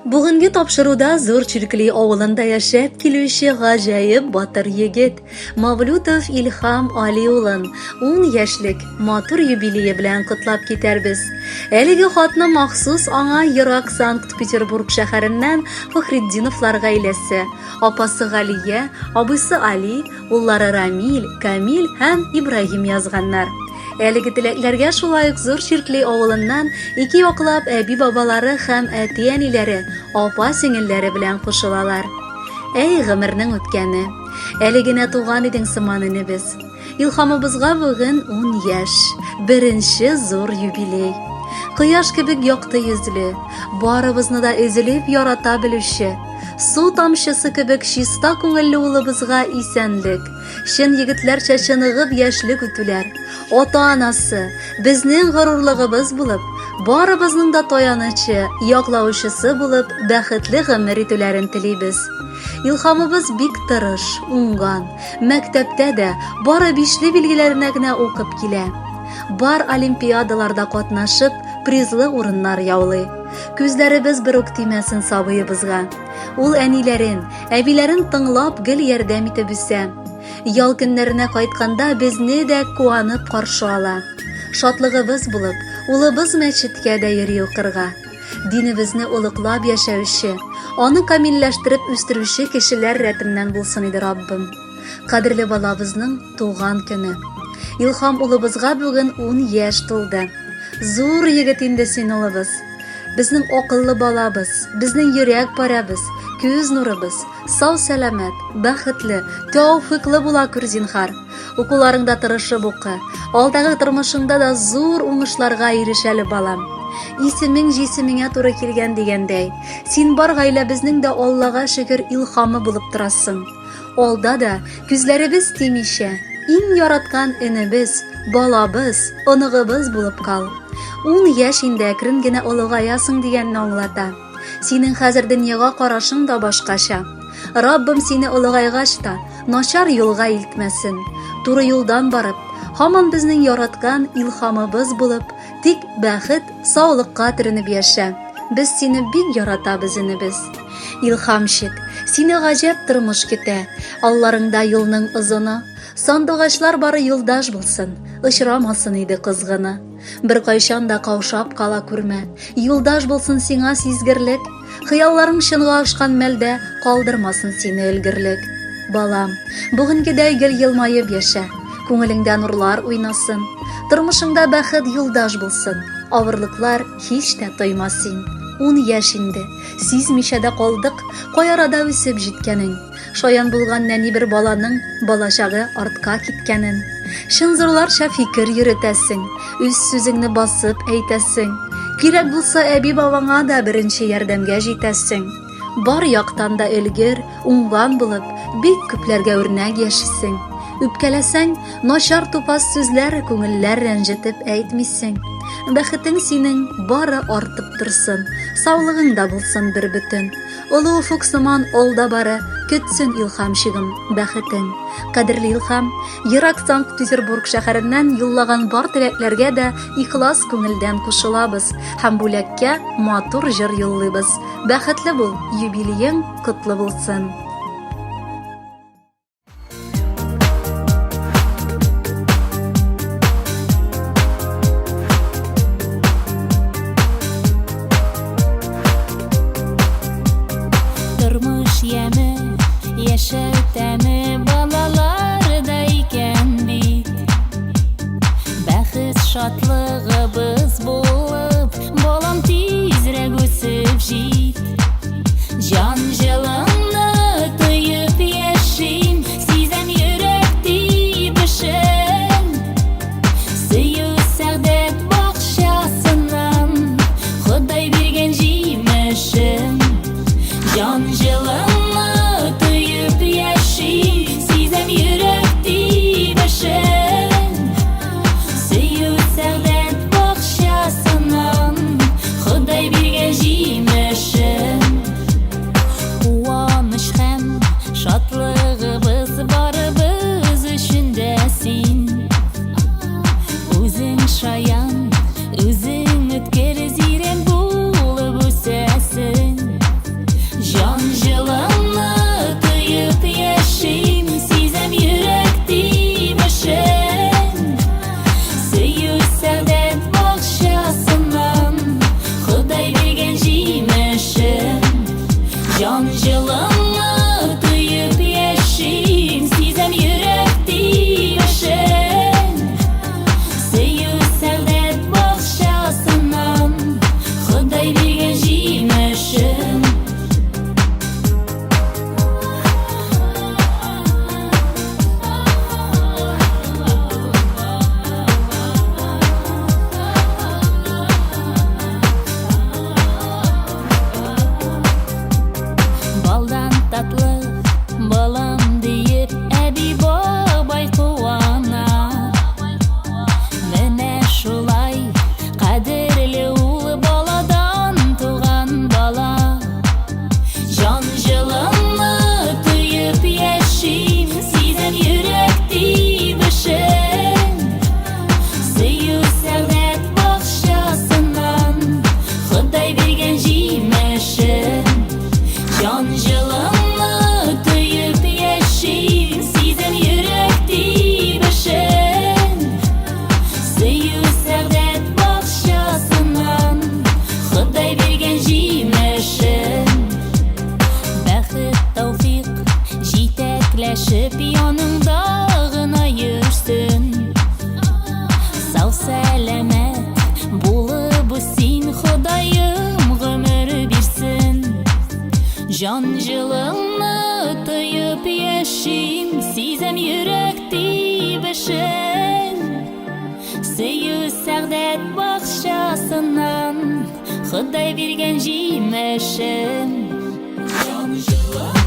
Bugungi topshiruvda Zo'r Chirkli ovulida yashab keluvchi g'ajoyib botir yigit Mavludov Ilham Aliyo'lin 10 yoshlik motor yubileyi bilan qutlab ketarmiz. Haligi xotni maxsus anga Yiroq Sankt-Peterburg shaharidan Faxriddinovlar oilasi, opasi G'aliya, abisi Ali, ullari Ramil, Kamil ham Ibrohim yozganlar. Әлеге теләкләргә шулай ук Зур Чиркли авылыннан ике яклап әби бабалары һәм әти-әниләре, апа-сеңелләре белән кушылалар. Әй гомернең үткәне, әле генә туган идең сыманы без. Илхамыбызга бүген 10 яшь, беренче зур юбилей. Кояш кебек якты йөзле, барыбызны да өзелеп ярата белүче, су тамчысы кебек чиста күңелле улыбызга исәнлек, чын егетләрчә чыныгып яшьлек үтүләр. Ата-анасы, безнең горурлыгыбыз булып, барыбызның да таянычы, яклаучысы булып, бәхетле гомер итүләрен телибез. Илхамыбыз бик тырыш, уңган, мәктәптә дә бары бишле билгеләренә генә укып килә. Бар олимпиадаларда катнашып, призлы урыннар яулый. Күзләребез бер үк тимәсен сабыебызга. Ул әниләрен, әбиләрен тыңлап гел ярдәм итеп үсә. Ял көннәренә кайтканда безне дә куанып каршы ала. Шатлыгыбыз булып, улыбыз мәчеткә дә йөри укырга. Динебезне улыклап яшәүче, аны камилләштереп үстерүче кешеләр рәтеннән булсын иде Раббым. Кадерле балабызның туган көне. Илхам улыбызга бүген 10 яшь тулды. Зур егет инде син улыбыз. Безнең акыллы балабыз, безнең йөрәк парабыз, күз нурыбыз, сау сәламәт, бәхетле, тәүфыйклы була күр зинһар. Укуларыңда тырышып укы, алдагы тормышыңда да зур уңышларга ирешәле балам. Исемең җисемеңә туры килгән дигәндәй, син бар гаиләбезнең дә Аллага шөкер илхамы булып торасың. Алда да күзләребез тимичә, иң яраткан энебез, балабыз, оныгыбыз булып кал. 10 яшь инде әкрен генә олыгаясың дигәнне аңлата. Синең хәзер дөньяга карашың да башкача. Раббым сине олыгайгач та начар юлга илтмәсен. Туры юлдан барып, һаман безнең яраткан илхамыбыз булып, тик бәхет, саулыкка төренеп яшә. Без сине бик яратабыз инебез. Илхамчик, сине гаҗәп тормыш көтә. Алларыңда юлның озыны, сандугачлар бары юлдаш булсын, очрамасын иде кызгыны. Бер кайчан да каушап кала күрмә. Юлдаш булсын сиңа сизгерлек, хыялларың чынга ашкан мәлдә калдырмасын сине өлгерлек. Балам, бүгенгедәй гел елмаеп яшә, күңелеңдә нурлар уйнасын, тормышыңда бәхет юлдаш булсын, авырлыклар һич тә тоймас син. 10 яшь инде, сизмичә дә калдык, каярада үсеп җиткәнең. Шаян булган нәни бер баланың балачагы артка киткәнен. Шын зурларча фикер йөртәсең, үз сүзеңне басып әйтәсең. Кирәк булса әби бабаңа да беренче ярдәмгә җитәсең. Бар яктан да өлгер, уңган булып, бик күпләргә үрнәк яшисең. Үпкәләсәң, начар тупас сүзләр күңелләр рәнҗетеп әйтмисең. Бәхетең синең бары артып торсын, саулыгың да булсын бер бөтен. Олы уфук сыман алда бары, көтсен илхамчыгым бәхетең. Кадерле Илхам, Yiroq Sankt-Peterburg шәһәреннән юллаган бар теләкләргә дә ихлас күңелдән кушылабыз һәм бүләккә матур җыр юллыйбыз. Бәхетле бул, юбилеең котлы булсын. Яшәү тәме балаларда икән бит. Бәхет шатлыгыбыз булып, балам тизрәк үсеп җит. Җан җылымны тоеп яшим, сизәм йөрәк тибешен. Сөю сәгъдәт бакчасыннан, Ходай биргән җимешен. Җан җылымны сизәм йөрәк тибешен. Сөю сәгъдәт Жан жылыңны тыйып яшим, сизем йөрәкти бешен. Сөю сәгъдәт бакчасыннан Ходай биргән җимешен. Жан жылыңны